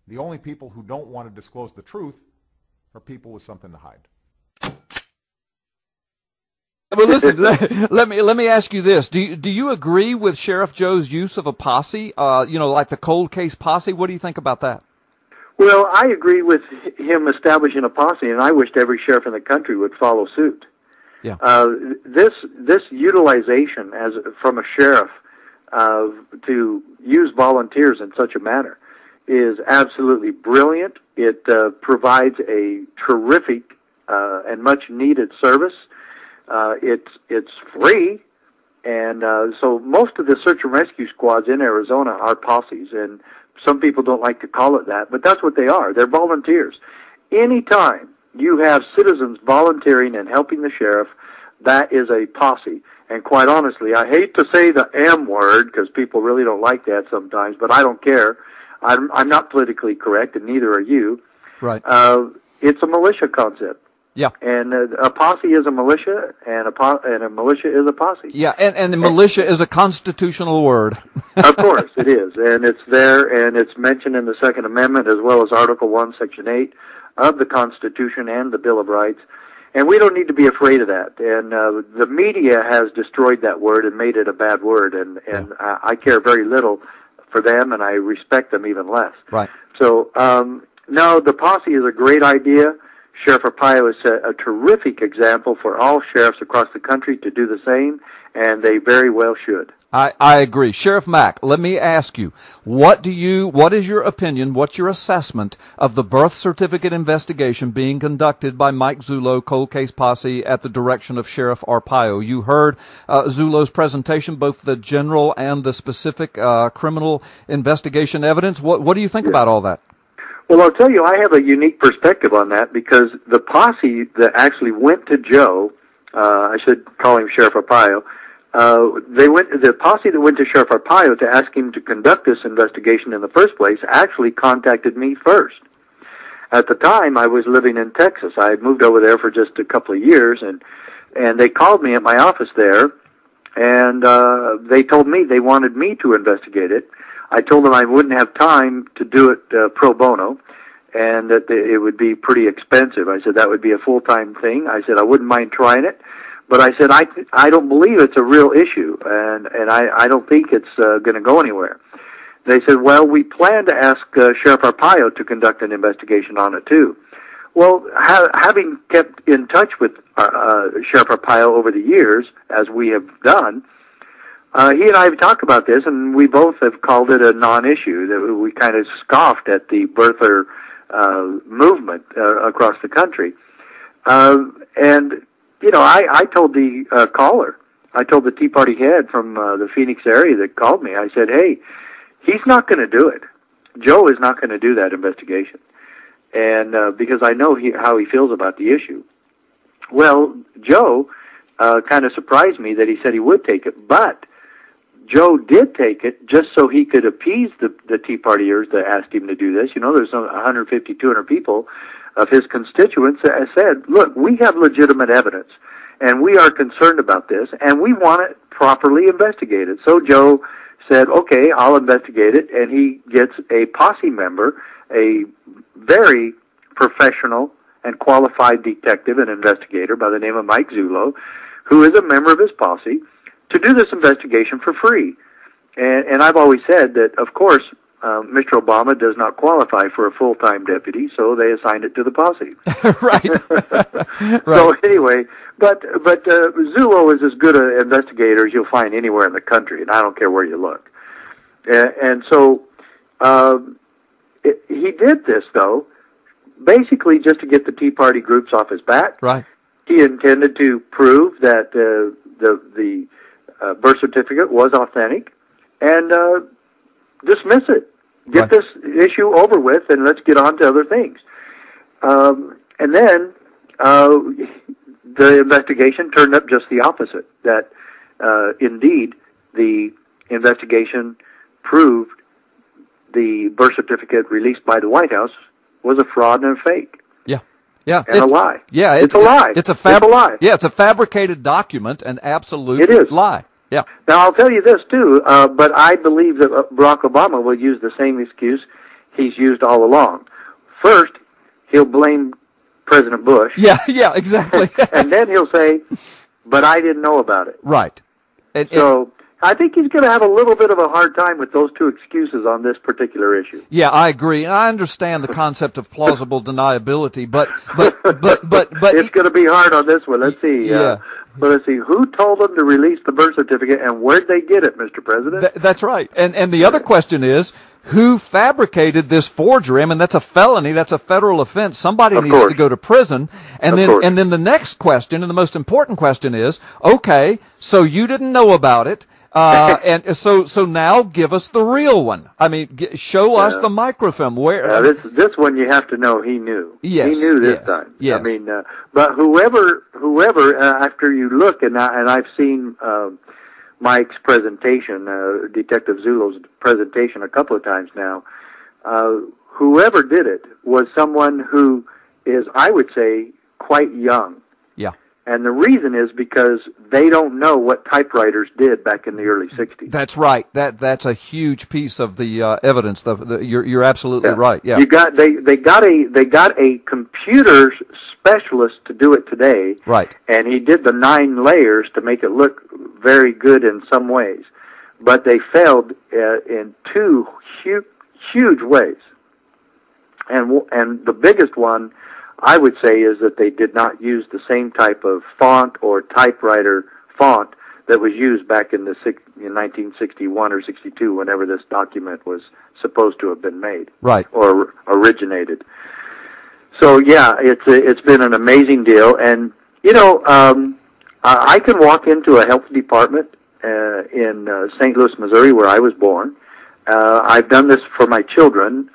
The only people who don't want to disclose the truth are people with something to hide. Well, listen, let me ask you this. Do you agree with Sheriff Joe's use of a posse, like the cold case posse? What do you think about that? Well, I agree with him establishing a posse, and I wished every sheriff in the country would follow suit. Yeah. This utilization from a sheriff to use volunteers in such a manner is absolutely brilliant. It provides a terrific and much needed service. It's free, and so most of the search and rescue squads in Arizona are posses, and some people don't like to call it that, but that's what they are. They're volunteers. Anytime you have citizens volunteering and helping the sheriff, that is a posse. And quite honestly, I hate to say the M word because people really don't like that sometimes, but I don't care. I'm not politically correct, and neither are you. Right. It's a militia concept. Yeah. And a posse is a militia, and a militia is a posse. Yeah, and the militia is a constitutional word. Of course, it is. And it's there, and it's mentioned in the Second Amendment as well as Article 1, Section 8 of the Constitution and the Bill of Rights. And we don't need to be afraid of that. And the media has destroyed that word and made it a bad word, and I care very little for them, and I respect them even less. Right. So, no, the posse is a great idea. Sheriff Arpaio is a terrific example for all sheriffs across the country to do the same, and they very well should. I agree. Sheriff Mack, let me ask you, what is your opinion, what's your assessment of the birth certificate investigation being conducted by Mike Zullo, Cold Case Posse, at the direction of Sheriff Arpaio? You heard Zullo's presentation, both the general and the specific criminal investigation evidence. What do you think about all that? Well, I'll tell you, I have a unique perspective on that because the posse that actually went to Joe, I should call him Sheriff Arpaio, the posse that went to Sheriff Arpaio to ask him to conduct this investigation in the first place actually contacted me first. At the time, I was living in Texas. I had moved over there for just a couple of years, and they called me at my office there, and they told me they wanted me to investigate it. I told them I wouldn't have time to do it pro bono, and that it would be pretty expensive. I said that would be a full-time thing. I said I wouldn't mind trying it, but I said I don't believe it's a real issue, and I don't think it's going to go anywhere. They said, well, we plan to ask Sheriff Arpaio to conduct an investigation on it too. Well, having kept in touch with Sheriff Arpaio over the years, as we have done, he and I have talked about this, and we both have called it a non-issue. That we kind of scoffed at the birther movement across the country. And, you know, I told the caller, I told the Tea Party head from the Phoenix area that called me, I said, hey, he's not going to do it. Joe is not going to do that investigation. And because I know how he feels about the issue. Well, Joe kind of surprised me that he said he would take it, but Joe did take it just so he could appease the Tea Partiers that asked him to do this. You know, there's 150, 200 people of his constituents that said, look, we have legitimate evidence, and we are concerned about this, and we want it properly investigated. So Joe said, okay, I'll investigate it, and he gets a posse member, a very professional and qualified detective and investigator by the name of Mike Zullo, who is a member of his posse, to do this investigation for free. And I've always said that, of course, Mr. Obama does not qualify for a full-time deputy, so they assigned it to the posse. Right. So anyway, but Zullo is as good an investigator as you'll find anywhere in the country, and I don't care where you look. And so he did this, though, basically just to get the Tea Party groups off his back. Right. He intended to prove that the birth certificate was authentic and dismiss it. Get this issue over with, and let's get on to other things. And then the investigation turned up just the opposite, that indeed the investigation proved the birth certificate released by the White House was a fraud and a fake. Yeah, and a lie. Yeah, it's a lie. It's a lie. Yeah, it's a fabricated document, an absolute lie. Yeah. Now I'll tell you this too, but I believe that Barack Obama will use the same excuse. he's used all along. First, he'll blame President Bush. Yeah, exactly. And then he'll say, but I didn't know about it. Right. So I think he's going to have a little bit of a hard time with those two excuses on this particular issue. Yeah, I agree. And I understand the concept of plausible deniability, but it's going to be hard on this one. Let's see. Yeah. Let's see. Who told them to release the birth certificate, and where'd they get it, Mr. President? That's right. And the other question is, who fabricated this forgery? I mean, that's a felony. That's a federal offense. Somebody needs to go to prison. And then the next question, and the most important question is, okay, so you didn't know about it. And so now give us the real one. I mean, show us the microfilm. This one you have to know he knew. Yes, he knew this time. Yes. I mean, but whoever, after you look, and I've seen Mike's presentation, Detective Zulo's presentation a couple of times now. Whoever did it was someone who is, I would say, quite young. Yeah. And the reason is because they don't know what typewriters did back in the early 60s. That's right. That's a huge piece of the evidence. You're absolutely right. Yeah. They got a computer specialist to do it today. Right. And he did the 9 layers to make it look very good in some ways, but they failed in 2 huge ways. And the biggest one, I would say, is that they did not use the same type of font or typewriter font that was used back in 1961 or 62, whenever this document was supposed to have been made, right, or originated. So yeah, it's been an amazing deal, and I can walk into a health department in St. Louis, Missouri, where I was born. I've done this for my children.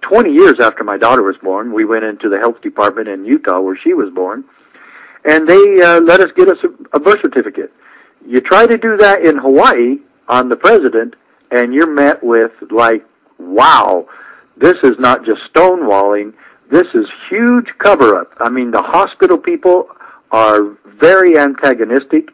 20 years after my daughter was born, we went into the health department in Utah, where she was born, and they let us get us a birth certificate. You try to do that in Hawaii on the president, and you're met with, like, wow, this is not just stonewalling, this is huge cover-up. I mean, the hospital people are very antagonistic.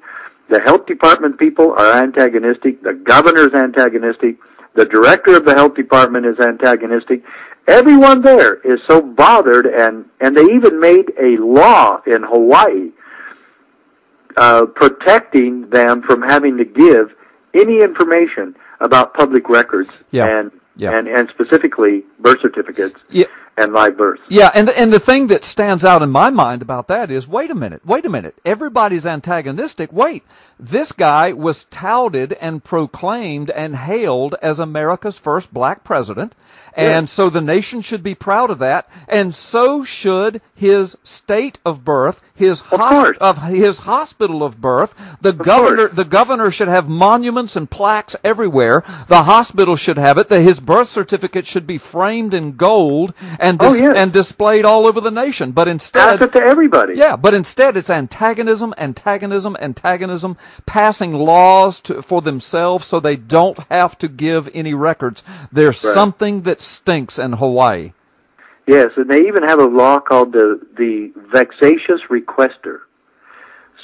The health department people are antagonistic. The governor's antagonistic. The director of the health department is antagonistic. Everyone there is so bothered, and they even made a law in Hawaii protecting them from having to give any information about public records and specifically birth certificates and live births. Yeah, and the thing that stands out in my mind about that is, wait a minute. Everybody's antagonistic. Wait, this guy was touted and proclaimed and hailed as America's first black president, and so the nation should be proud of that, and so should his state of birth, his hospital of birth. The governor should have monuments and plaques everywhere. The hospital should have it. His birth certificate should be framed in gold and displayed all over the nation. But instead, pass it to everybody. Yeah, but instead it's antagonism, passing laws for themselves so they don't have to give any records. There's something that stinks in Hawaii. Yes, and they even have a law called the vexatious requester.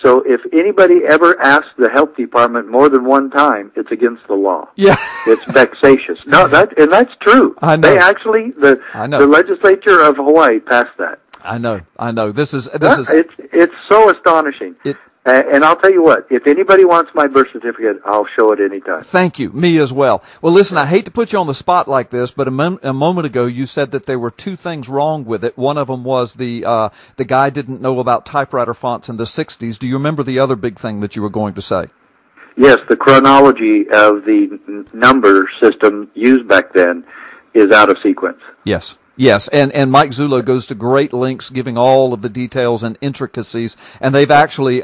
So if anybody ever asks the health department more than one time, it's against the law. Yeah. It's vexatious. No, that's true. I know. They actually, the legislature of Hawaii passed that. I know. It's so astonishing. And I'll tell you what, if anybody wants my birth certificate, I'll show it anytime. Thank you. Me as well. Well, listen, I hate to put you on the spot like this, but a moment ago you said that there were 2 things wrong with it. One of them was the guy didn't know about typewriter fonts in the 60s. Do you remember the other big thing that you were going to say? Yes, the chronology of the number system used back then is out of sequence. Yes, and Mike Zulo goes to great lengths giving all of the details and intricacies, and they've actually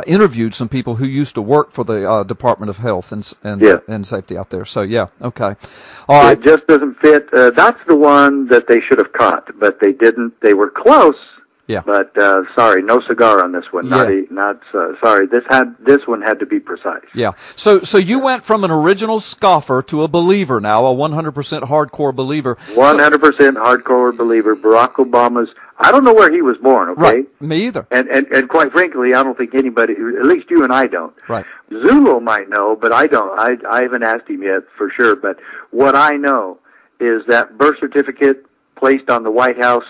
interviewed some people who used to work for the Department of Health and Safety out there. So, okay. All right. It just doesn't fit. That's the one that they should have caught, but they didn't. They were close. Yeah. But sorry, no cigar on this one. Sorry. This one had to be precise. Yeah. So you went from an original scoffer to a believer now, a 100% hardcore believer. 100% hardcore believer. Barack Obama's. I don't know where he was born. Okay. Right. Me either. And quite frankly, I don't think anybody, at least you and I don't. Right. Zulo might know, but I don't. I haven't asked him yet for sure. But what I know is that birth certificate placed on the White House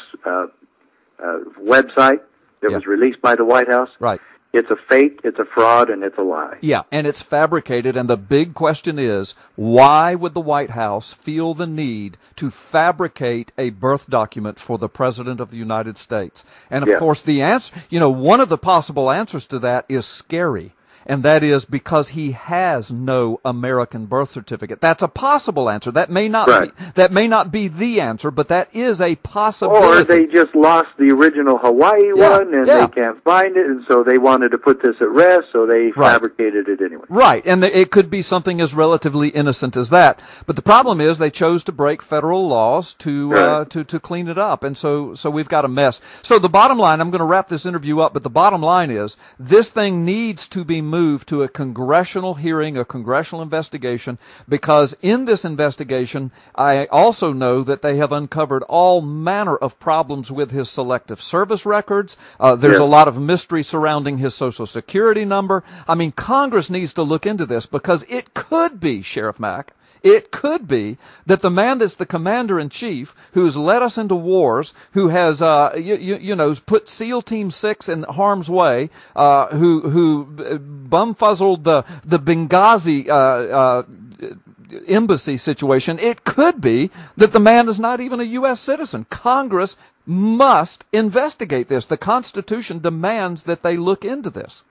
website that was released by the White House. Right. It's a fake, it's a fraud, and it's a lie. Yeah, and it's fabricated, and the big question is, why would the White House feel the need to fabricate a birth document for the President of the United States? And of course, the answer, one of the possible answers to that is scary. And that is because he has no American birth certificate. That's a possible answer. That may not be the answer, but that is a possibility. Or they just lost the original Hawaii one, and they can't find it, and so they wanted to put this at rest, so they fabricated it anyway. Right, and it could be something as relatively innocent as that. But the problem is they chose to break federal laws to clean it up, and so we've got a mess. So the bottom line, I'm going to wrap this interview up, but the bottom line is this thing needs to be moved to a congressional hearing, a congressional investigation, because in this investigation, I also know that they have uncovered all manner of problems with his selective service records. There's a lot of mystery surrounding his Social Security number. I mean, Congress needs to look into this because it could be, Sheriff Mack, it could be that the man that's the commander-in-chief, who's led us into wars, who has, put SEAL Team 6 in harm's way, who bumfuzzled the Benghazi embassy situation, it could be that the man is not even a U.S. citizen. Congress must investigate this. The Constitution demands that they look into this.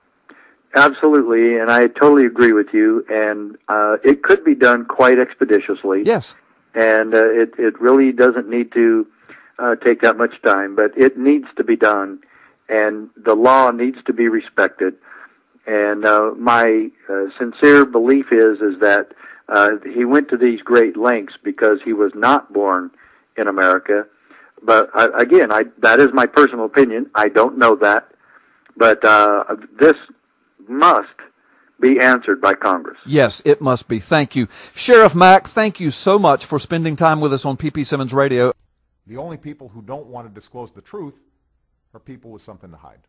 Absolutely, and I totally agree with you, and it could be done quite expeditiously. Yes. And it really doesn't need to take that much time, but it needs to be done, and the law needs to be respected. And my sincere belief is that he went to these great lengths because he was not born in America. But again, that is my personal opinion. I don't know that, but this must be answered by Congress. Yes, it must be. Thank you. Sheriff Mack, thank you so much for spending time with us on PP Simmons Radio. The only people who don't want to disclose the truth are people with something to hide.